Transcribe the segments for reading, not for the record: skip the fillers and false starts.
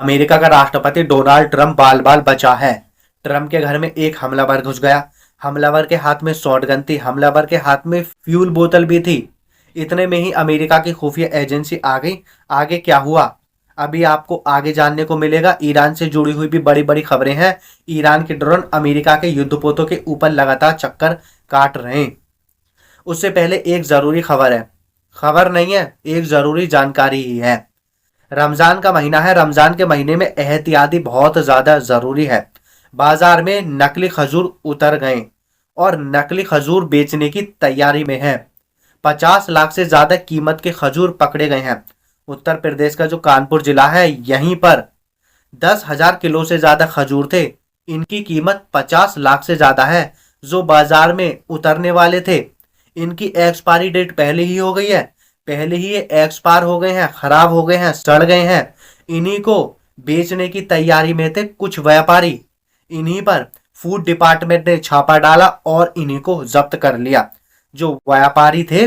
America का राष्ट्रपति Donald Trump बाल बाल बचा है। ट्रंप के घर में एक हमलावर घुस गया। हमलावर के हाथ में शॉटगन थी, हमलावर के हाथ में फ्यूल बोतल भी थी। इतने में ही अमेरिका की खुफिया एजेंसी आ गई। आगे क्या हुआ अभी आपको आगे जानने को मिलेगा। ईरान से जुड़ी हुई भी बड़ी बड़ी खबरें हैं। ईरान के ड्रोन अमेरिका के युद्धपोतों के ऊपर लगातार चक्कर काट रहे हैं। उससे पहले एक जरूरी खबर है, खबर नहीं है, एक जरूरी जानकारी ही है। रमजान का महीना है। रमजान के महीने में एहतियाती बहुत ज्यादा जरूरी है। बाजार में नकली खजूर उतर गए और नकली खजूर बेचने की तैयारी में है। 50 लाख से ज्यादा कीमत के खजूर पकड़े गए हैं। उत्तर प्रदेश का जो कानपुर जिला है, यहीं पर 10,000 किलो से ज्यादा खजूर थे। इनकी कीमत 50 लाख से ज्यादा है। जो बाजार में उतरने वाले थे, इनकी एक्सपायरी डेट पहले ही हो गई है। पहले ही ये एक्सपायर हो गए हैं, खराब हो गए हैं, सड़ गए हैं। इन्हीं को बेचने की तैयारी में थे कुछ व्यापारी। इन्हीं पर फूड डिपार्टमेंट ने छापा डाला और इन्हीं को जब्त कर लिया। जो व्यापारी थे,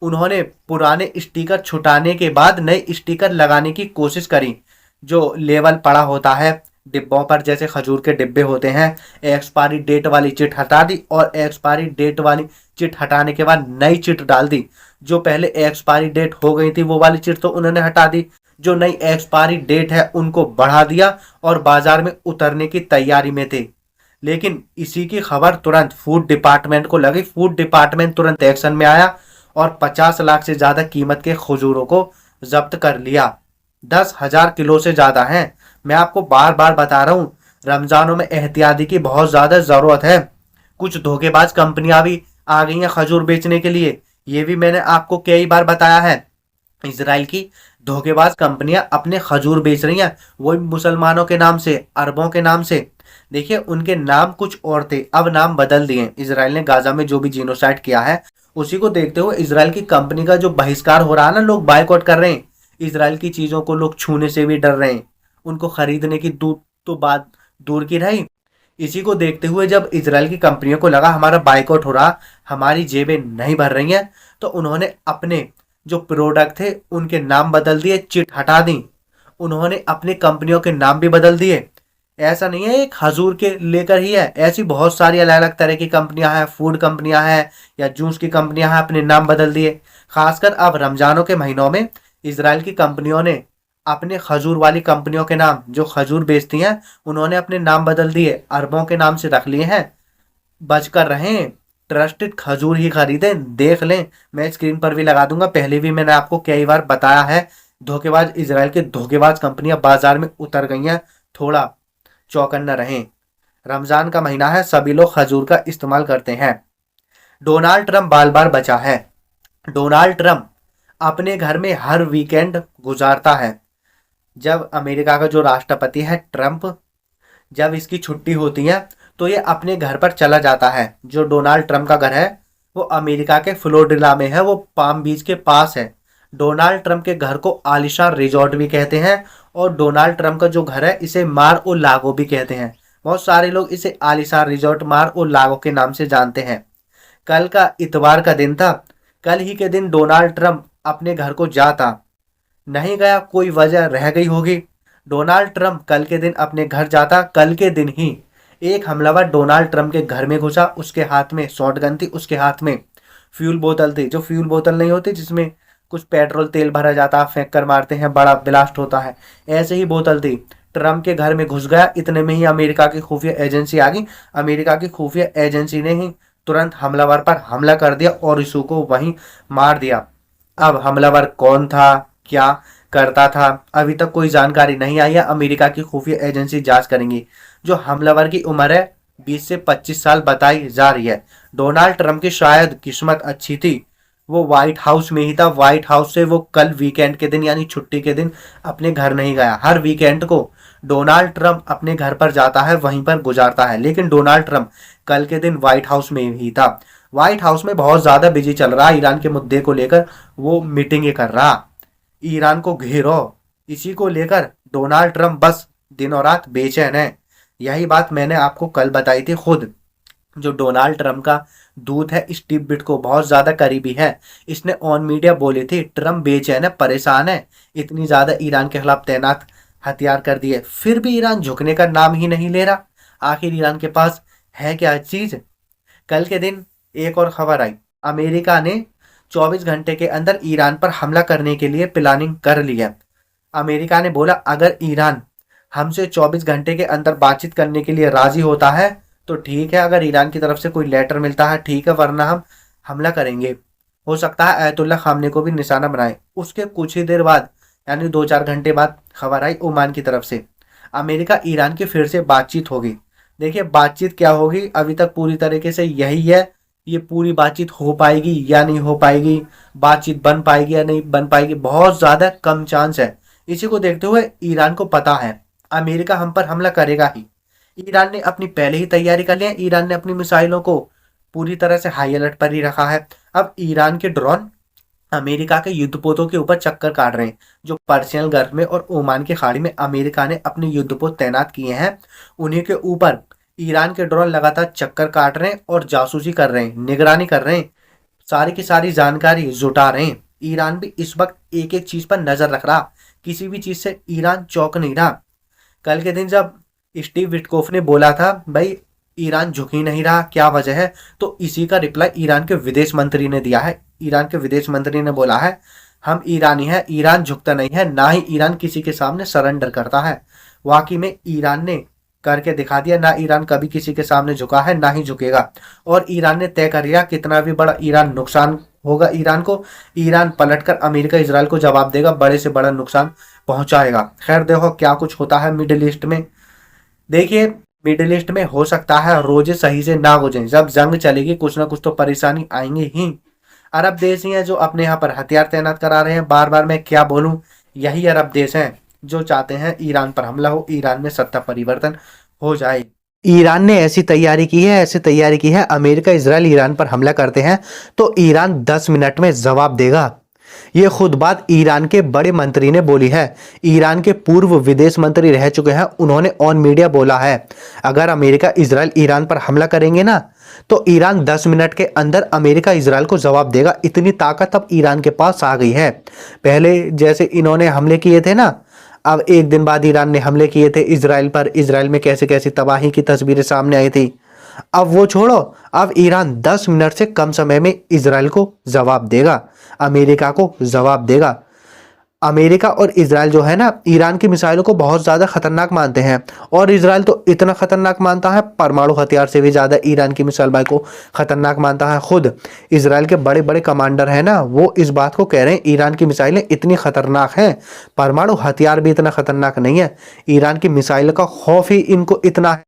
उन्होंने पुराने स्टिकर छुटाने के बाद नए स्टिकर लगाने की कोशिश करी। जो लेबल पड़ा होता है डिब्बों पर, जैसे खजूर के डिब्बे होते हैं, एक्सपायरी डेट वाली चिट हटा दी और एक्सपायरी डेट वाली चिट हटाने के बाद नई चिट डाल दी। जो पहले एक्सपायरी डेट हो गई थी वो वाली चिट तो उन्होंने हटा दी। जो नई एक्सपायरी डेट है उनको बढ़ा दिया और बाजार में उतरने की तैयारी में थे। लेकिन इसी की खबर तुरंत फूड डिपार्टमेंट को लगी। फूड डिपार्टमेंट तुरंत एक्शन में आया और 50 लाख से ज्यादा कीमत के खजूरों को जब्त कर लिया। 10,000 किलो से ज्यादा है। मैं आपको बार बार बता रहा हूं, रमजानों में एहतियाती की बहुत ज्यादा जरूरत है। कुछ धोखेबाज कंपनियां भी आ गई हैं खजूर बेचने के लिए। ये भी मैंने आपको कई बार बताया है। इसराइल की धोखेबाज कंपनियां अपने खजूर बेच रही हैं, वो मुसलमानों के नाम से, अरबों के नाम से। देखिए, उनके नाम कुछ और थे, अब नाम बदल दिए। इसराइल ने गाजा में जो भी जीनोसाइड किया है, उसी को देखते हुए इसराइल की कंपनी का जो बहिष्कार हो रहा है ना, लोग बायकॉट कर रहे हैं। इसराइल की चीजों को लोग छूने से भी डर रहे हैं। उनको खरीदने की दूर तो बात दूर की रही। इसी को देखते हुए जब इसराइल की कंपनियों को लगा हमारा बायकॉट हो रहा, हमारी जेबें नहीं भर रही हैं, तो उन्होंने अपने जो प्रोडक्ट थे उनके नाम बदल दिए, चिट हटा दी। उन्होंने अपनी कंपनियों के नाम भी बदल दिए। ऐसा नहीं है एक खजूर के लेकर ही है, ऐसी बहुत सारी अलग अलग तरह की कंपनियां हैं, फूड कंपनियां हैं या जूस की कंपनियां हैं, अपने नाम बदल दिए। खासकर अब रमजानों के महीनों में इसराइल की कंपनियों ने अपने खजूर वाली कंपनियों के नाम, जो खजूर बेचती हैं, उन्होंने अपने नाम बदल दिए, अरबों के नाम से रख लिए हैं। बचकर रहें, ट्रस्टेड खजूर ही खरीदें। देख लें, मैं स्क्रीन पर भी लगा दूंगा, पहले भी मैंने आपको कई बार बताया है। धोखेबाज इसराइल की धोखेबाज कंपनियां बाजार में उतर गई हैं, थोड़ा चौकन्ना रहें। रमजान का महीना है, सभी लोग खजूर का इस्तेमाल करते हैं। डोनाल्ड ट्रंप बाल बाल बचा है। डोनाल्ड ट्रंप अपने घर में हर वीकेंड गुजारता है। जब अमेरिका का जो राष्ट्रपति है ट्रंप, जब इसकी छुट्टी होती है तो ये अपने घर पर चला जाता है। जो डोनाल्ड ट्रंप का घर है वो अमेरिका के फ्लोरिडा में है, वो पाम बीच के पास है। डोनाल्ड ट्रंप के घर को आलिशान रिजॉर्ट भी कहते हैं और डोनाल्ड ट्रंप का जो घर है इसे मार ओ लागो भी कहते हैं। बहुत सारे लोग इसे आलिशान रिजॉर्ट मार ओ लागो के नाम से जानते हैं। कल का इतवार का दिन था। कल ही के दिन डोनाल्ड ट्रंप अपने घर को जाता, नहीं गया, कोई वजह रह गई होगी। डोनाल्ड ट्रंप कल के दिन अपने घर जाता। कल के दिन ही एक हमलावर डोनाल्ड ट्रंप के घर में घुसा। उसके हाथ में शॉटगन थी, उसके हाथ में फ्यूल बोतल थी। जो फ्यूल बोतल नहीं होती जिसमें कुछ पेट्रोल तेल भरा जाता, फेंक कर मारते हैं, बड़ा ब्लास्ट होता है, ऐसे ही बोतल थी। ट्रंप के घर में घुस गया। इतने में ही अमेरिका की खुफिया एजेंसी आ गई। अमेरिका की खुफिया एजेंसी ने ही तुरंत हमलावर पर हमला कर दिया और यीशु को वहीं मार दिया। अब हमलावर कौन था, क्या करता था, अभी तक कोई जानकारी नहीं आई है। अमेरिका की खुफिया एजेंसी जांच करेंगी। जो हमलावर की उम्र है 20 से 25 साल बताई जा रही है। डोनाल्ड ट्रंप की शायद किस्मत अच्छी थी, वो व्हाइट हाउस में ही था। व्हाइट हाउस से वो कल वीकेंड के दिन यानी छुट्टी के दिन अपने घर नहीं गया। हर वीकेंड को डोनाल्ड ट्रंप अपने घर पर जाता है, वहीं पर गुजारता है। लेकिन डोनाल्ड ट्रंप कल के दिन व्हाइट हाउस में ही था। व्हाइट हाउस में बहुत ज्यादा बिजी चल रहा है ईरान के मुद्दे को लेकर, वो मीटिंग कर रहा। ईरान को घेरो, इसी को लेकर डोनाल्ड ट्रंप बस दिन और रात बेचैन है। यही बात मैंने आपको कल बताई थी। खुद जो डोनाल्ड ट्रंप का दूत है स्टीव बिटको बहुत ज्यादा करीबी है, इसने ऑन मीडिया बोली थी ट्रंप बेचैन है, परेशान है, इतनी ज्यादा ईरान के खिलाफ तैनात हथियार कर दिए, फिर भी ईरान झुकने का नाम ही नहीं ले रहा। आखिर ईरान के पास है क्या चीज? कल के दिन एक और खबर आई, अमेरिका ने 24 घंटे के अंदर ईरान पर हमला करने के लिए प्लानिंग कर ली है। अमेरिका ने बोला अगर ईरान हमसे 24 घंटे के अंदर बातचीत करने के लिए राजी होता है तो ठीक है, अगर ईरान की तरफ से कोई लेटर मिलता है ठीक है, वरना हम हमला करेंगे। हो सकता है आयतुल्ला खामने को भी निशाना बनाए। उसके कुछ ही देर बाद यानी 2-4 घंटे बाद खबर आई ओमान की तरफ से, अमेरिका ईरान की फिर से बातचीत होगी। देखिए बातचीत क्या होगी, अभी तक पूरी तरीके से यही है, ये पूरी बातचीत हो पाएगी या नहीं हो पाएगी, बातचीत बन पाएगी या नहीं बन पाएगी, बहुत ज्यादा कम चांस है। इसी को देखते हुए ईरान को पता है अमेरिका हम पर हमला करेगा ही। ईरान ने अपनी पहले ही तैयारी कर ली है, ईरान ने अपनी मिसाइलों को पूरी तरह से हाई अलर्ट पर ही रखा है। अब ईरान के ड्रोन अमेरिका के युद्धपोतों के ऊपर चक्कर काट रहे हैं। जो पर्शियन गल्फ में और ओमान की खाड़ी में अमेरिका ने अपने युद्धपोत तैनात किए हैं, उन्हीं के ऊपर ईरान के ड्रोन लगातार चक्कर काट रहे हैं और जासूसी कर रहे हैं, निगरानी कर रहे हैं, सारी की सारी जानकारी जुटा रहे हैं। ईरान भी इस वक्त एक एक चीज पर नजर रख रहा, किसी भी चीज से ईरान चौंक नहीं रहा। कल के दिन जब स्टीव विटकोफ ने बोला था भाई ईरान झुक ही नहीं रहा, क्या वजह है, तो इसी का रिप्लाई ईरान के विदेश मंत्री ने दिया है। ईरान के विदेश मंत्री ने बोला है हम ईरानी हैं, ईरान झुकता नहीं है, ना ही ईरान किसी के सामने सरेंडर करता है। वाकई में ईरान ने करके दिखा दिया, ना ईरान कभी किसी के सामने झुका है ना ही झुकेगा। और ईरान ने तय कर लिया कितना भी बड़ा ईरान नुकसान होगा ईरान को, ईरान पलटकर अमेरिका इजराइल को जवाब देगा, बड़े से बड़ा नुकसान पहुंचाएगा। खैर देखो क्या कुछ होता है मिडिल ईस्ट में। देखिए मिडिल ईस्ट में हो सकता है रोजे सही से ना गुजरे, जब जंग चलेगी कुछ ना कुछ तो परेशानी आएंगी ही। अरब देश ही हैं जो अपने यहाँ पर हथियार तैनात करा रहे हैं। बार बार मैं क्या बोलूं, यही अरब देश हैं जो चाहते हैं ईरान पर हमला हो, ईरान में सत्ता परिवर्तन हो जाए। ईरान ने ऐसी तैयारी की है, ऐसी तैयारी की है, अमेरिका इजराइल ईरान पर हमला करते हैं तो ईरान 10 मिनट में जवाब देगा। ये खुद बात ईरान के बड़े मंत्री ने बोली है। ईरान के पूर्व विदेश मंत्री रह चुके हैं, उन्होंने ऑन मीडिया बोला है अगर अमेरिका इजराइल ईरान पर हमला करेंगे ना तो ईरान 10 मिनट के अंदर अमेरिका इजराइल को जवाब देगा। इतनी ताकत अब ईरान के पास आ गई है। पहले जैसे इन्होंने हमले किए थे ना, अब एक दिन बाद ईरान ने हमले किए थे इजराइल पर, इजराइल में कैसे कैसी तबाही की तस्वीरें सामने आई थी। अब वो छोड़ो, अब ईरान 10 मिनट से कम समय में इजराइल को जवाब देगा, अमेरिका को जवाब देगा। अमेरिका और इजराइल जो है ना, ईरान की मिसाइलों को बहुत ज़्यादा खतरनाक मानते हैं और इजराइल तो इतना खतरनाक मानता है, परमाणु हथियार से भी ज़्यादा ईरान की मिसाइल भाई को खतरनाक मानता है। खुद इजराइल के बड़े बड़े कमांडर हैं ना, वो इस बात को कह रहे हैं ईरान की मिसाइलें इतनी खतरनाक हैं, परमाणु हथियार भी इतना खतरनाक नहीं है, ईरान की मिसाइल का खौफ ही इनको इतना है।